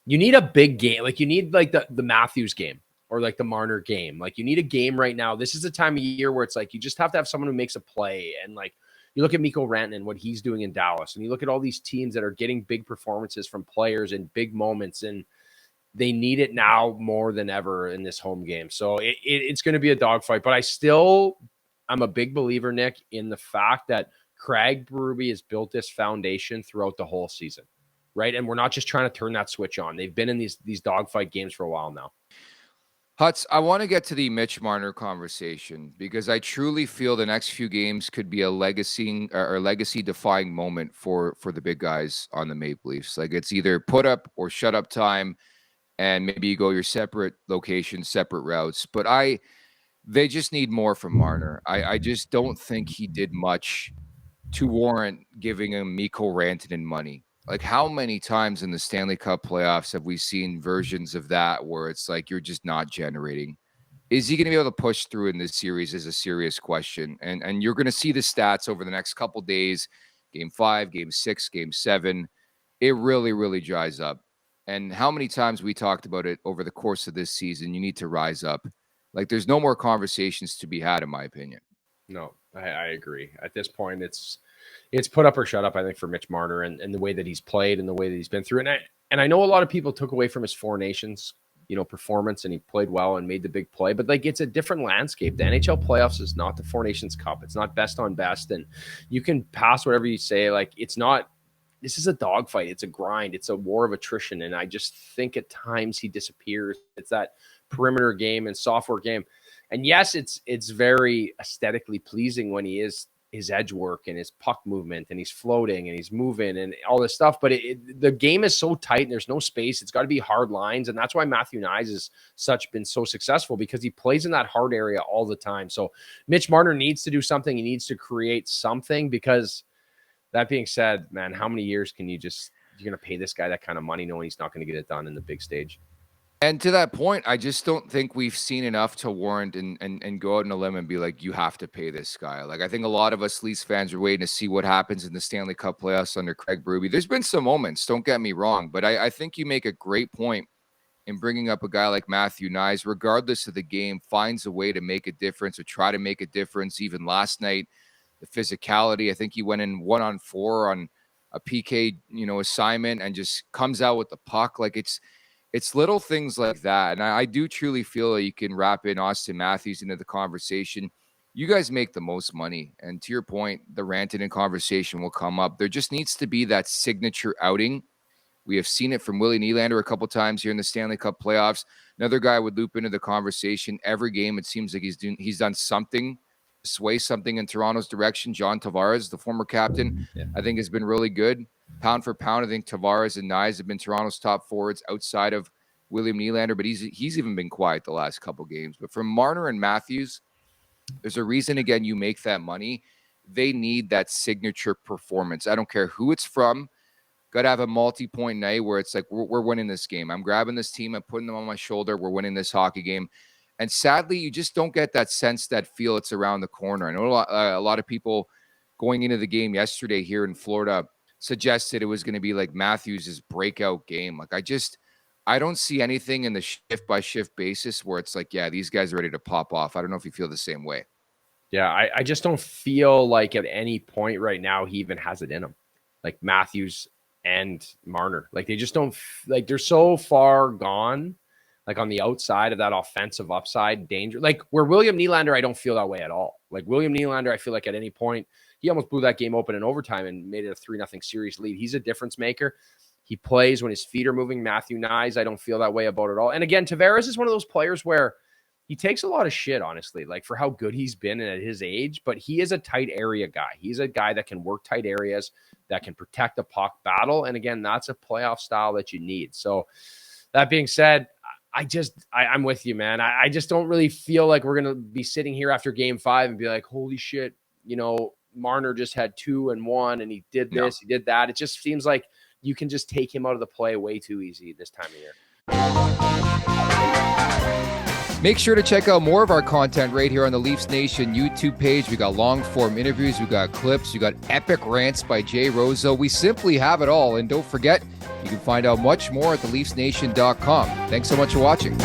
You need a big game. Like you need like the Matthews game or like the Marner game. Like you need a game right now. This is the time of year where it's like you just have to have someone who makes a play. And like you look at Mikko Rantanen, what he's doing in Dallas, and you look at all these teams that are getting big performances from players in big moments, and they need it now more than ever in this home game. So it's going to be a dogfight. But I'm a big believer, Nick, in the fact that Craig Berube has built this foundation throughout the whole season. Right. And we're not just trying to turn that switch on. They've been in these dogfight games for a while now. Huts, I want to get to the Mitch Marner conversation because I truly feel the next few games could be a legacy or legacy defying moment for the big guys on the Maple Leafs. Like it's either put up or shut up time, and maybe you go your separate locations, separate routes. But they just need more from Marner. I just don't think he did much to warrant giving him Mikko Rantanen money. Like how many times in the Stanley Cup playoffs have we seen versions of that where it's like you're just not generating? Is he going to be able to push through in this series is a serious question. And you're going to see the stats over the next couple days, game 5, game 6, game 7. It really, really dries up. And how many times we talked about it over the course of this season, you need to rise up. Like there's no more conversations to be had, in my opinion. No, I agree. At this point, it's put up or shut up, I think, for Mitch Marner and the way that he's played and the way that he's been through. And I know a lot of people took away from his Four Nations, performance, and he played well and made the big play. But like it's a different landscape. The NHL playoffs is not the Four Nations Cup. It's not best on best. And you can pass whatever you say. Like it's not. This is a dogfight. It's a grind. It's a war of attrition. And I just think at times he disappears. It's that perimeter game and software game. And yes, it's very aesthetically pleasing when he is his edge work and his puck movement and he's floating and he's moving and all this stuff. But the game is so tight and there's no space. It's got to be hard lines. And that's why Matthew Knies has been so successful because he plays in that hard area all the time. So Mitch Marner needs to do something. He needs to create something because that being said, man, how many years can you're going to pay this guy that kind of money knowing he's not going to get it done in the big stage? And to that point, I just don't think we've seen enough to warrant and go out on a limb and be like, you have to pay this guy. Like, I think a lot of us Leafs fans are waiting to see what happens in the Stanley Cup playoffs under Craig Berube. There's been some moments, don't get me wrong, but I think you make a great point in bringing up a guy like Matthew Knies, regardless of the game, finds a way to make a difference or try to make a difference. Even last night, the physicality, I think he went in 1-on-4 on a PK, assignment and just comes out with the puck. Like it's little things like that. And I do truly feel that you can wrap in Austin Matthews into the conversation. You guys make the most money. And to your point, the Rantanen conversation will come up. There just needs to be that signature outing. We have seen it from Willie Nylander a couple times here in the Stanley Cup playoffs. Another guy would loop into the conversation. Every game, it seems like he's done something, sway something in Toronto's direction. John Tavares, the former captain, I think has been really good. Pound for pound, I think Tavares and Knies have been Toronto's top forwards outside of William Nylander, but he's even been quiet the last couple games. But for Marner and Matthews, there's a reason, again, you make that money. They need that signature performance. I don't care who it's from. Got to have a multi-point night where it's like, we're winning this game. I'm grabbing this team. I'm putting them on my shoulder. We're winning this hockey game. And sadly, you just don't get that sense, that feel it's around the corner. I know a lot of people going into the game yesterday here in Florida suggested it was going to be like Matthews' breakout game. Like I don't see anything in the shift by shift basis where it's like, yeah, these guys are ready to pop off. I don't know if you feel the same way. Yeah, I just don't feel like at any point right now he even has it in him. Like Matthews and Marner. Like they just don't, like they're so far gone, like on the outside of that offensive upside danger. Like where William Nylander, I don't feel that way at all. Like William Nylander, I feel like at any point, he almost blew that game open in overtime and made it a 3-0 series lead. He's a difference maker. He plays when his feet are moving. Matthew Knies, I don't feel that way about it all. And again, Tavares is one of those players where he takes a lot of shit, honestly, like for how good he's been at his age, but he is a tight area guy. He's a guy that can work tight areas, that can protect the puck battle. And again, that's a playoff style that you need. So that being said, I'm with you, man. I just don't really feel like we're going to be sitting here after game 5 and be like, holy shit, Marner just had 2 and 1 and he did this, he did that. It just seems like you can just take him out of the play way too easy this time of year. Make sure to check out more of our content right here on the Leafs Nation YouTube page. We got long form interviews, we got clips, we got epic rants by Jay Roseau. We simply have it all. And don't forget, You can find out much more at theleafsnation.com. Thanks so much for watching.